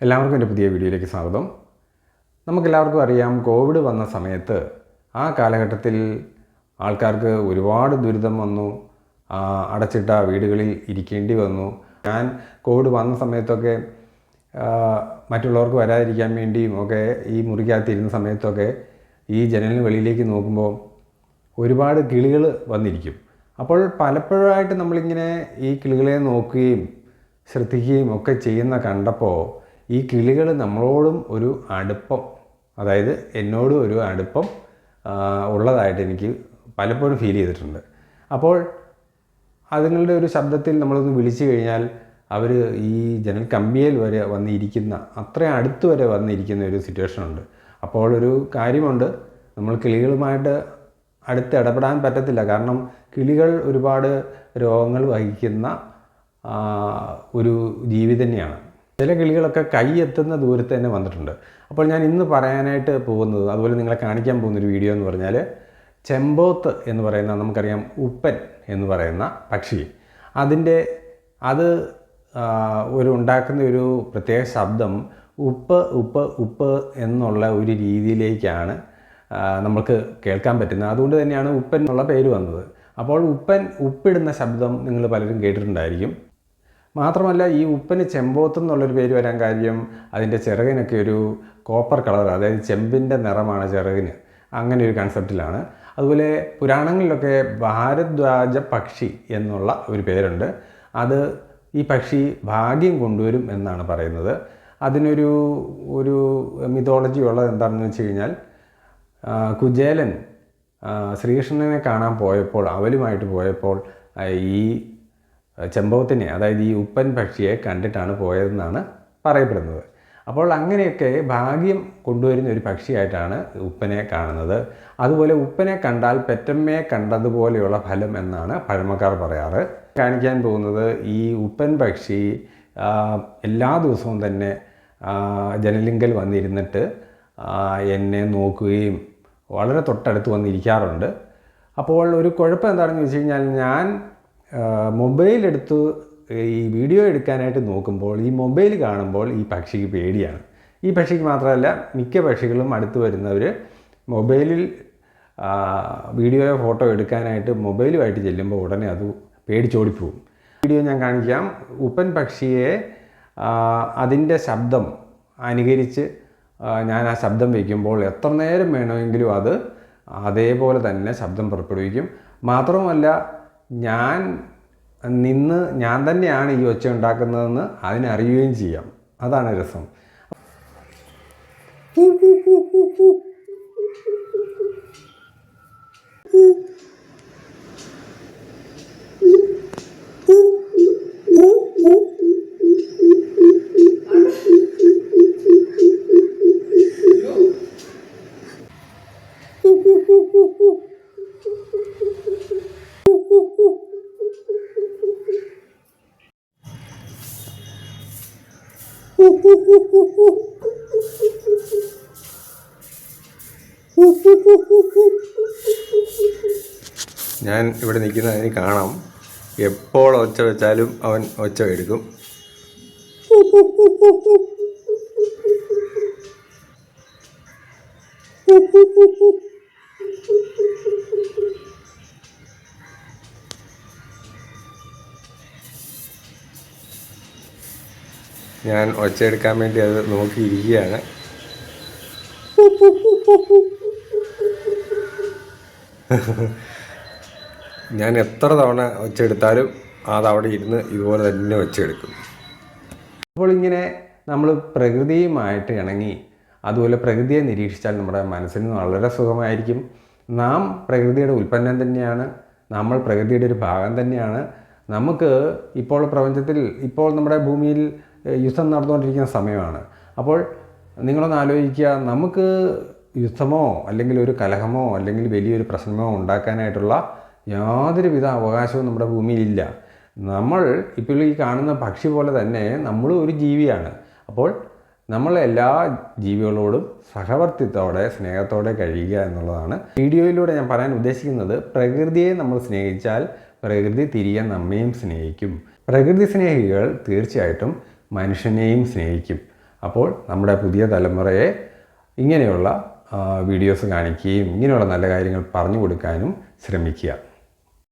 എല്ലാവർക്കും എൻ്റെ പുതിയ വീഡിയോയിലേക്ക് സ്വാഗതം. നമുക്കെല്ലാവർക്കും അറിയാം, കോവിഡ് വന്ന സമയത്ത് ആ കാലഘട്ടത്തിൽ ആൾക്കാർക്ക് ഒരുപാട് ദുരിതം വന്നു. അടച്ചിട്ട വീടുകളിൽ ഇരിക്കേണ്ടി വന്നു. ഞാൻ കോവിഡ് വന്ന സമയത്തൊക്കെ മറ്റുള്ളവർക്ക് വരാതിരിക്കാൻ വേണ്ടിയും ഒക്കെ ഈ മുറിക്കകത്തിരുന്ന സമയത്തൊക്കെ ഈ ജനലിന് വെളിയിലേക്ക് നോക്കുമ്പോൾ ഒരുപാട് കിളികൾ വന്നിരിക്കും. അപ്പോൾ പലപ്പോഴായിട്ട് നമ്മളിങ്ങനെ ഈ കിളികളെ നോക്കുകയും ശ്രദ്ധിക്കുകയും ഒക്കെ ചെയ്യുന്ന കണ്ടപ്പോൾ ഈ കിളികൾ നമ്മളോടും ഒരു അടുപ്പം, അതായത് എന്നോടും ഒരു അടുപ്പം ഉള്ളതായിട്ട് എനിക്ക് പലപ്പോഴും ഫീൽ ചെയ്തിട്ടുണ്ട്. അപ്പോൾ അതുങ്ങളുടെ ഒരു ശബ്ദത്തിൽ നമ്മളൊന്ന് വിളിച്ചു കഴിഞ്ഞാൽ അവർ ഈ ജനൽ കമ്പിയിൽ വരെ വന്നിരിക്കുന്ന, അത്രയും അടുത്ത് വരെ വന്നിരിക്കുന്ന ഒരു സിറ്റുവേഷനുണ്ട്. അപ്പോൾ ഒരു കാര്യമുണ്ട്, നമ്മൾ കിളികളുമായിട്ട് അടുത്ത് ഇടപെടാൻ പറ്റത്തില്ല. കാരണം കിളികൾ ഒരുപാട് രോഗങ്ങൾ വഹിക്കുന്ന ഒരു ജീവി തന്നെയാണ്. ചില കിളികളൊക്കെ കൈ എത്തുന്ന ദൂരത്ത് തന്നെ വന്നിട്ടുണ്ട്. അപ്പോൾ ഞാൻ ഇന്ന് പറയാനായിട്ട് പോകുന്നത്, അതുപോലെ നിങ്ങളെ കാണിക്കാൻ പോകുന്നൊരു വീഡിയോ എന്ന് പറഞ്ഞാൽ, ചെമ്പോത്ത് എന്ന് പറയുന്ന, നമുക്കറിയാം ഉപ്പൻ എന്ന് പറയുന്ന പക്ഷി, അത് ഉണ്ടാക്കുന്ന ഒരു പ്രത്യേക ശബ്ദം ഉപ്പ് ഉപ്പ് ഉപ്പ് എന്നുള്ള ഒരു രീതിയിലേക്കാണ് നമുക്ക് കേൾക്കാൻ പറ്റുന്നത്. അതുകൊണ്ട് തന്നെയാണ് ഉപ്പൻ എന്നുള്ള പേര് വന്നത്. അപ്പോൾ ഉപ്പിടുന്ന ശബ്ദം നിങ്ങൾ പലരും കേട്ടിട്ടുണ്ടായിരിക്കും. മാത്രമല്ല, ഈ ഉപ്പന് ചെമ്പോത്ത് എന്നുള്ളൊരു പേര് വരാൻ കാര്യം അതിൻ്റെ ചിറകിനൊക്കെ ഒരു കോപ്പർ കളർ, അതായത് ചെമ്പിൻ്റെ നിറമാണ് ചിറകിന്, അങ്ങനെ ഒരു കൺസെപ്റ്റിലാണ്. അതുപോലെ പുരാണങ്ങളിലൊക്കെ ഭാരദ്വാജ പക്ഷി എന്നുള്ള ഒരു പേരുണ്ട്. അത് ഈ പക്ഷി ഭാഗ്യം കൊണ്ടുവരും എന്നാണ് പറയുന്നത്. അതിനൊരു മിഥോളജി ഉള്ളത് എന്താണെന്ന് വെച്ച് കഴിഞ്ഞാൽ, കുചേലൻ ശ്രീകൃഷ്ണനെ കാണാൻ പോയപ്പോൾ, അവലുമായിട്ട് പോയപ്പോൾ ഈ ചെമ്പോത്തിനെ, അതായത് ഈ ഉപ്പൻ പക്ഷിയെ കണ്ടിട്ടാണ് പോയതെന്നാണ് പറയപ്പെടുന്നത്. അപ്പോൾ അങ്ങനെയൊക്കെ ഭാഗ്യം കൊണ്ടുവരുന്ന ഒരു പക്ഷിയായിട്ടാണ് ഉപ്പനെ കാണുന്നത്. അതുപോലെ ഉപ്പനെ കണ്ടാൽ പെറ്റമ്മയെ കണ്ടതുപോലെയുള്ള ഫലം എന്നാണ് പഴമക്കാർ പറയാറ്. കാണിക്കാൻ പോകുന്നത് ഈ ഉപ്പൻ പക്ഷി എല്ലാ ദിവസവും തന്നെ ജനലിങ്കൽ വന്നിരുന്നിട്ട് എന്നെ നോക്കുകയും വളരെ തൊട്ടടുത്ത് വന്നിരിക്കാറുണ്ട്. അപ്പോൾ ഒരു കുഴപ്പം എന്താണെന്ന് വെച്ച് കഴിഞ്ഞാൽ, ഞാൻ മൊബൈലെടുത്ത് ഈ വീഡിയോ എടുക്കാനായിട്ട് നോക്കുമ്പോൾ ഈ മൊബൈൽ കാണുമ്പോൾ ഈ പക്ഷിക്ക് പേടിയാണ്. ഈ പക്ഷിക്ക് മാത്രമല്ല, മിക്ക പക്ഷികളും അടുത്ത് വരുന്നവർ മൊബൈലിൽ വീഡിയോയോ ഫോട്ടോ എടുക്കാനായിട്ട് മൊബൈലുമായിട്ട് ചെല്ലുമ്പോൾ ഉടനെ അത് പേടിച്ചോടിപ്പോവും. വീഡിയോ ഞാൻ കാണിക്കാം. ഉപ്പൻ പക്ഷിയെ അതിൻ്റെ ശബ്ദം അനുകരിച്ച് ഞാൻ ആ ശബ്ദം വയ്ക്കുമ്പോൾ എത്ര നേരം വേണമെങ്കിലും അത് അതേപോലെ തന്നെ ശബ്ദം പുറപ്പെടുവിക്കും. മാത്രമല്ല, ഞാൻ തന്നെയാണ് ഈ ഒച്ച ഉണ്ടാക്കുന്നതെന്ന് അതിനറിയുകയും ചെയ്യാം. അതാണ് രസം. ഞാൻ ഇവിടെ നിൽക്കുന്നതിന് കാണാം, എപ്പോൾ ഒച്ച വെച്ചാലും അവൻ ഒച്ച എടുക്കും. ഞാൻ ഒച്ചയെടുക്കാൻ വേണ്ടി അത് നോക്കിയിരിക്കുകയാണ്. ഞാൻ എത്ര തവണ ഒച്ചയെടുത്താലും അതവിടെ ഇരുന്ന് ഇതുപോലെ തന്നെ ഒച്ചയെടുക്കും. അപ്പോൾ ഇങ്ങനെ നമ്മൾ പ്രകൃതിയുമായിട്ട് ഇണങ്ങി, അതുപോലെ പ്രകൃതിയെ നിരീക്ഷിച്ചാൽ നമ്മുടെ മനസ്സിന് വളരെ സുഖമായിരിക്കും. നാം പ്രകൃതിയുടെ ഉൽപ്പന്നം തന്നെയാണ്, നമ്മൾ പ്രകൃതിയുടെ ഒരു ഭാഗം തന്നെയാണ്. നമുക്ക് ഇപ്പോൾ പ്രപഞ്ചത്തിൽ, ഇപ്പോൾ നമ്മുടെ ഭൂമിയിൽ യുദ്ധം നടന്നുകൊണ്ടിരിക്കുന്ന സമയമാണ്. അപ്പോൾ നിങ്ങളൊന്ന് ആലോചിക്കുക, നമുക്ക് യുദ്ധമോ അല്ലെങ്കിൽ ഒരു കലഹമോ അല്ലെങ്കിൽ വലിയൊരു പ്രശ്നമോ ഉണ്ടാക്കാനായിട്ടുള്ള യാതൊരുവിധ അവകാശവും നമ്മുടെ ഭൂമിയിലില്ല. നമ്മൾ ഇപ്പോൾ ഈ കാണുന്ന പക്ഷി പോലെ തന്നെ നമ്മളും ഒരു ജീവിയാണ്. അപ്പോൾ നമ്മൾ എല്ലാ ജീവികളോടും സഹവർത്തിത്തോടെ, സ്നേഹത്തോടെ കഴിയുക എന്നുള്ളതാണ് വീഡിയോയിലൂടെ ഞാൻ പറയാൻ ഉദ്ദേശിക്കുന്നത്. പ്രകൃതിയെ നമ്മൾ സ്നേഹിച്ചാൽ പ്രകൃതി തിരികെ നമ്മയും സ്നേഹിക്കും. പ്രകൃതി സ്നേഹികൾ തീർച്ചയായിട്ടും മനുഷ്യനെയും സ്നേഹിക്കും. അപ്പോൾ നമ്മുടെ പുതിയ തലമുറയെ ഇങ്ങനെയുള്ള വീഡിയോസ് കാണിക്കുകയും ഇങ്ങനെയുള്ള നല്ല കാര്യങ്ങൾ പറഞ്ഞു കൊടുക്കാനും ശ്രമിക്കുക.